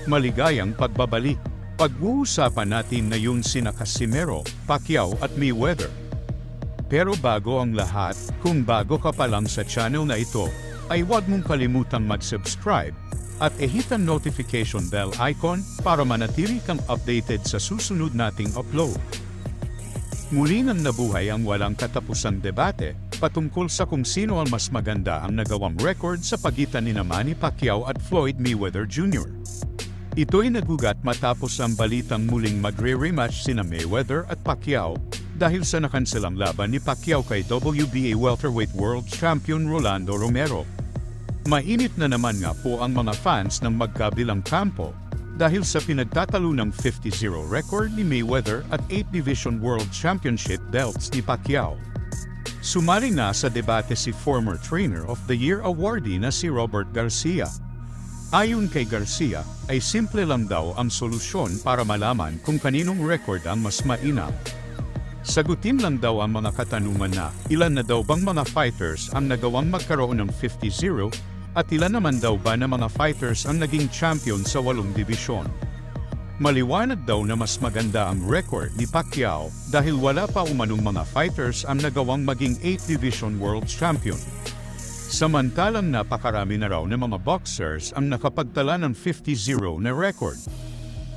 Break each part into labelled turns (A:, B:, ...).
A: Maligayang pagbabalik. Pag-uusapan natin ngayon sina Casimero, Pacquiao at Mayweather. Pero bago ang lahat, kung bago ka pa lang sa channel na ito, ay huwag mong kalimutang mag-subscribe at i-hit ang notification bell icon para manatili kang updated sa susunod nating upload. Muli nang nabuhay ang walang katapusang debate patungkol sa kung sino ang mas maganda ang nagawang record sa pagitan ni Manny Pacquiao at Floyd Mayweather Jr. Ito'y nagugat matapos ang balitang muling magre-rematch sina Mayweather at Pacquiao dahil sa nakanselang laban ni Pacquiao kay WBA Welterweight World Champion Rolando Romero. Mainit na naman nga po ang mga fans ng magkabilang kampo dahil sa pinagtatalo ng 50-0 record ni Mayweather at 8 Division World Championship belts ni Pacquiao. Sumali na sa debate si former Trainer of the Year awardee na si Robert Garcia. Ayon kay Garcia, ay simple lang daw ang solusyon para malaman kung kaninong record ang mas mainam. Sagutin lang daw ang mga katanungan na ilan na daw bang mga fighters ang nagawang magkaroon ng 50-0 at ilan naman daw ba na mga fighters ang naging champion sa 8 dibisyon. Maliwanag daw na mas maganda ang record ni Pacquiao dahil wala pa umanong mga fighters ang nagawang maging 8 Division World Champion. Samantalang napakarami na raw ng mga boxers ang nakapagtala ng 50-0 na record.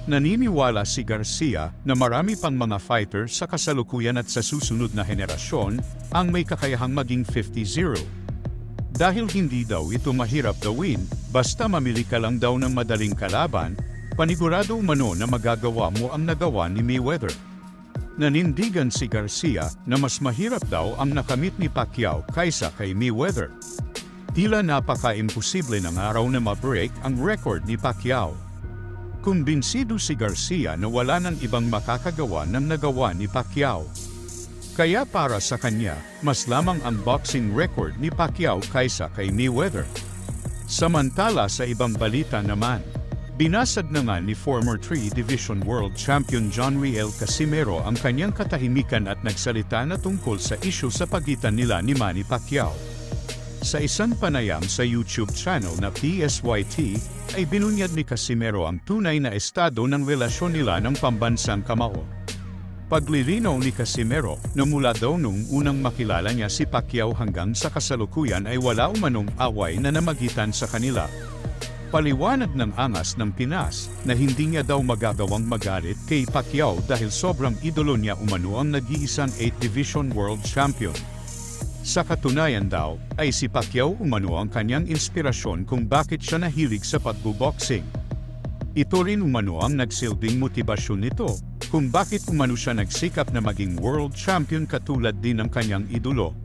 A: Naniniwala si Garcia na marami pang mga fighters sa kasalukuyan at sa susunod na henerasyon ang may kakayahang maging 50-0. Dahil hindi daw ito mahirap gawin, basta mamili ka lang daw ng madaling kalaban, panigurado umano na magagawa mo ang nagawa ni Mayweather. Nanindigan si Garcia na mas mahirap daw ang nakamit ni Pacquiao kaysa kay Mayweather. Tila napaka-imposible ng araw na ma-break ang record ni Pacquiao. Kumbinsido si Garcia na wala nang ibang makakagawa ng nagawa ni Pacquiao. Kaya para sa kanya, mas lamang ang boxing record ni Pacquiao kaysa kay Mayweather. Samantala sa ibang balita naman, binasag na nga ni former 3 Division World Champion John Riel Casimero ang kanyang katahimikan at nagsalita na tungkol sa isyu sa pagitan nila ni Manny Pacquiao. Sa isang panayam sa YouTube channel na PSYT, ay binunyag ni Casimero ang tunay na estado ng relasyon nila ng pambansang kamao. Paglilinaw ni Casimero na mula daw nung unang makilala niya si Pacquiao hanggang sa kasalukuyan ay wala umanong away na namagitan sa kanila. Paliwanag ng angas ng Pinas na hindi niya daw magagawang magalit kay Pacquiao dahil sobrang idolo niya umano ang nag-iisang 8 Division World Champion. Sa katunayan daw, ay si Pacquiao umano ang kanyang inspirasyon kung bakit siya nahilig sa pagboboxing. Ito rin umano ang nagsilbing motibasyon nito kung bakit umano siya nagsikap na maging world champion katulad din ng kanyang idolo.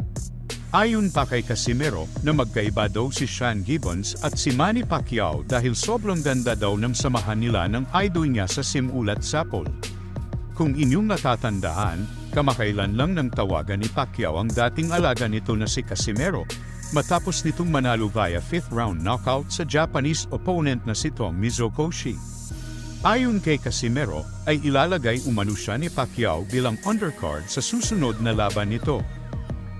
A: Ayon pa kay Casimero na magkaiba daw si Sean Gibbons at si Manny Pacquiao dahil sobrang ganda daw ng samahan nila ng idol niya sa Simulat Sapol. Kung inyong natatandaan, kamakailan lang nang tawagan ni Pacquiao ang dating alaga nito na si Casimero, matapos nitong manalo via 5th round knockout sa Japanese opponent na si Tomomizo Koshi. Ayon kay Casimero, ay ilalagay umano siya ni Pacquiao bilang undercard sa susunod na laban nito.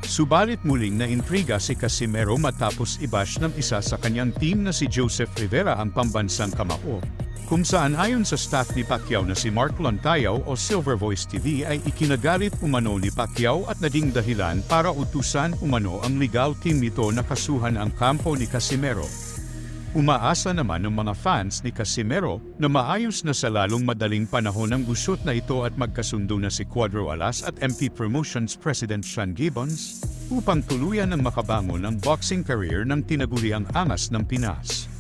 A: Subalit muling na-intriga si Casimero matapos i-bash ng isa sa kanyang team na si Joseph Rivera ang pambansang kamao, kung saan ayon sa staff ni Pacquiao na si Mark Lontayo o Silver Voice TV ay ikinagalit umano ni Pacquiao at naging dahilan para utusan umano ang legal team nito na kasuhan ang kampo ni Casimero. Umaasa naman ng mga fans ni Casimero na maayos na sa lalong madaling panahon ang gusot na ito at magkasundo na si Cuadro Alas at MP Promotions President Sean Gibbons upang tuluyan ng makabangon ang boxing career ng tinaguriang angas ng Pinas.